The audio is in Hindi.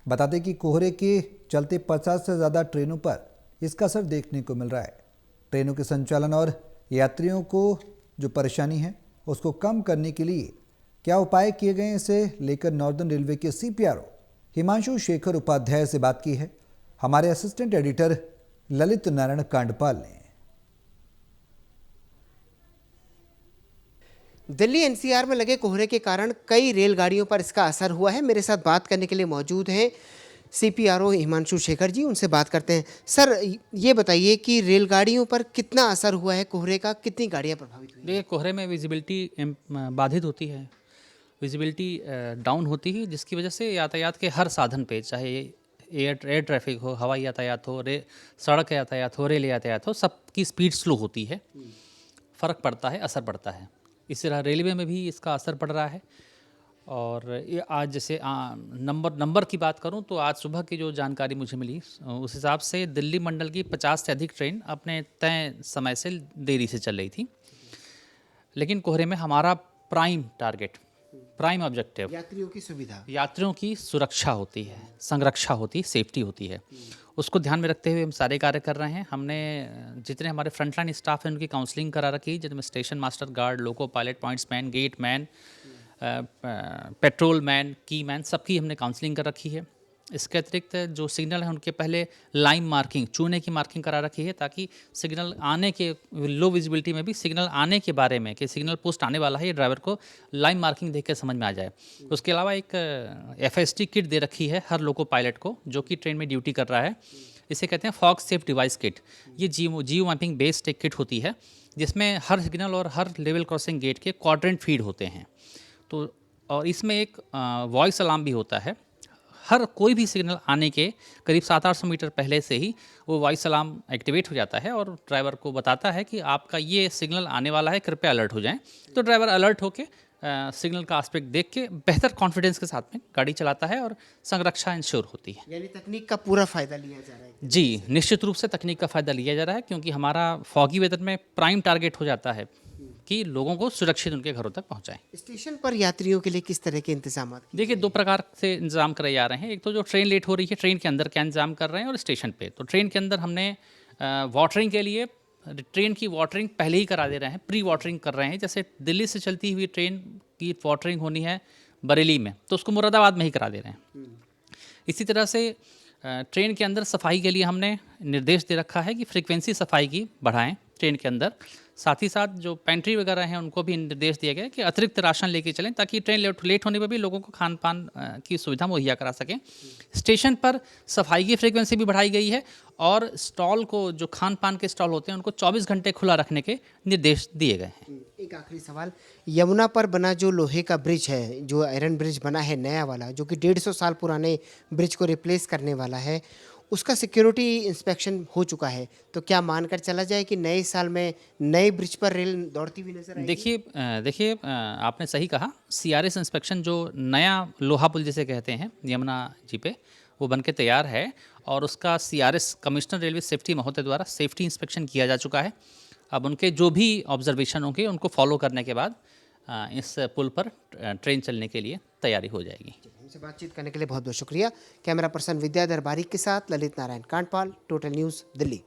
बता दें कि कोहरे के चलते 50 से ज़्यादा ट्रेनों पर इसका असर देखने को मिल रहा है। ट्रेनों के संचालन और यात्रियों को जो परेशानी है उसको कम करने के लिए क्या उपाय किए गए, इसे लेकर नॉर्दर्न रेलवे के CPRO हिमांशु शेखर उपाध्याय से बात की है हमारे असिस्टेंट एडिटर ललित नारायण कांडपाल ने। दिल्ली NCR में लगे कोहरे के कारण कई रेलगाड़ियों पर इसका असर हुआ है। मेरे साथ बात करने के लिए मौजूद हैं CPRO हिमांशु शेखर जी, उनसे बात करते हैं। सर, ये बताइए कि रेलगाड़ियों पर कितना असर हुआ है कोहरे का, कितनी गाड़ियां प्रभावित हुई? देखिए, कोहरे में विजिबिलिटी बाधित होती है, विजिबिलिटी डाउन होती है, जिसकी वजह से यातायात के हर साधन पे, चाहे एयर ट्रैफिक हो, हवाई यातायात हो, सड़क यातायात हो, रेल यातायात हो, सबकी स्पीड स्लो होती है। फ़र्क पड़ता है, असर पड़ता है। इसी तरह रेलवे में भी इसका असर पड़ रहा है। और ये आज जैसे नंबर की बात करूं तो आज सुबह की जो जानकारी मुझे मिली उस हिसाब से दिल्ली मंडल की 50 से अधिक ट्रेन अपने तय समय से देरी से चल रही थी। लेकिन कोहरे में हमारा प्राइम टारगेट, प्राइम ऑब्जेक्टिव यात्रियों की सुरक्षा होती है, संरक्षा होती है, सेफ्टी होती है। उसको ध्यान में रखते हुए हम सारे कार्य कर रहे हैं। हमने जितने हमारे फ्रंटलाइन स्टाफ हैं उनकी काउंसलिंग करा रखी, जिनमें station master, guard, loco pilot, points man, gate man, patrol man, key man, सबकी हमने काउंसलिंग कर रखी है। इसके अतिरिक्त जो सिग्नल है उनके पहले लाइन मार्किंग, चूने की मार्किंग करा रखी है, ताकि सिग्नल आने के लो विजिबिलिटी में भी सिग्नल आने के बारे में कि सिग्नल पोस्ट आने वाला है, ये ड्राइवर को लाइन मार्किंग देख के समझ में आ जाए। उसके अलावा एक FST किट दे रखी है हर लोको पायलट को जो कि ट्रेन में ड्यूटी कर रहा है। इसे कहते हैं फॉग सेफ डिवाइस किट। ये जियो मैपिंग बेस्ड एक किट होती है जिसमें हर सिग्नल और हर लेवल क्रॉसिंग गेट के क्वाड्रेंट फीड होते हैं। तो और इसमें एक वॉइस अलार्म भी होता है। हर कोई भी सिग्नल आने के करीब 700-800 मीटर पहले से ही वो वॉइस अलार्म एक्टिवेट हो जाता है और ड्राइवर को बताता है कि आपका ये सिग्नल आने वाला है, कृपया अलर्ट हो जाएं। तो ड्राइवर अलर्ट होकर सिग्नल का एस्पेक्ट देख के बेहतर कॉन्फिडेंस के साथ में गाड़ी चलाता है और संरक्षा इंश्योर होती है। यानी तकनीक का पूरा फायदा लिया जा रहा है? जी, निश्चित रूप से तकनीक का फ़ायदा लिया जा रहा है, क्योंकि हमारा फॉगी वेदर में प्राइम टारगेट हो जाता है कि लोगों को सुरक्षित उनके घरों तक पहुंचाएं। स्टेशन पर यात्रियों के लिए किस तरह के इंतजाम? देखिए, 2 प्रकार से इंतज़ाम करे जा रहे हैं। एक तो जो ट्रेन लेट हो रही है, ट्रेन के अंदर क्या इंतज़ाम कर रहे हैं, और स्टेशन पे। तो ट्रेन के अंदर हमने वाटरिंग के लिए ट्रेन की वाटरिंग पहले ही करा दे रहे हैं, प्री वाटरिंग कर रहे हैं। जैसे दिल्ली से चलती हुई ट्रेन की वाटरिंग होनी है बरेली में, तो उसको मुरादाबाद में ही करा दे रहे हैं। इसी तरह से ट्रेन के अंदर सफाई के लिए हमने निर्देश दे रखा है कि फ्रीक्वेंसी सफाई की बढ़ाएं ट्रेन के अंदर। साथ ही साथ जो पेंट्री वगैरह हैं उनको भी निर्देश दिया गया है कि अतिरिक्त राशन लेके चलें, ताकि ट्रेन लेट होने पर भी लोगों को खान पान की सुविधा मुहैया करा सकें। स्टेशन पर सफाई की फ्रीक्वेंसी भी बढ़ाई गई है और स्टॉल को, जो खान पान के स्टॉल होते हैं, उनको 24 घंटे खुला रखने के निर्देश दिए गए हैं। एक आखिरी सवाल, यमुना पर बना जो लोहे का ब्रिज है, जो आयरन ब्रिज बना है नया वाला, जो कि 150 साल पुराने ब्रिज को रिप्लेस करने वाला है, उसका सिक्योरिटी इंस्पेक्शन हो चुका है। तो क्या मानकर चला जाए कि नए साल में नए ब्रिज पर रेल दौड़ती हुई नजर आएगी? देखिए, आपने सही कहा। CRS इंस्पेक्शन, जो नया लोहा पुल जिसे कहते हैं यमुना जी पे, वो बन के तैयार है और उसका CRS कमिश्नर रेलवे सेफ्टी महोदय द्वारा सेफ्टी इंस्पेक्शन किया जा चुका है। अब उनके जो भी ऑब्जर्वेशन होंगे उनको फॉलो करने के बाद इस पुल पर ट्रेन चलने के लिए तैयारी हो जाएगी। हमसे बातचीत करने के लिए बहुत बहुत शुक्रिया। कैमरा पर्सन विद्याधर बारिक के साथ ललित नारायण कांडपाल, टोटल न्यूज़, दिल्ली।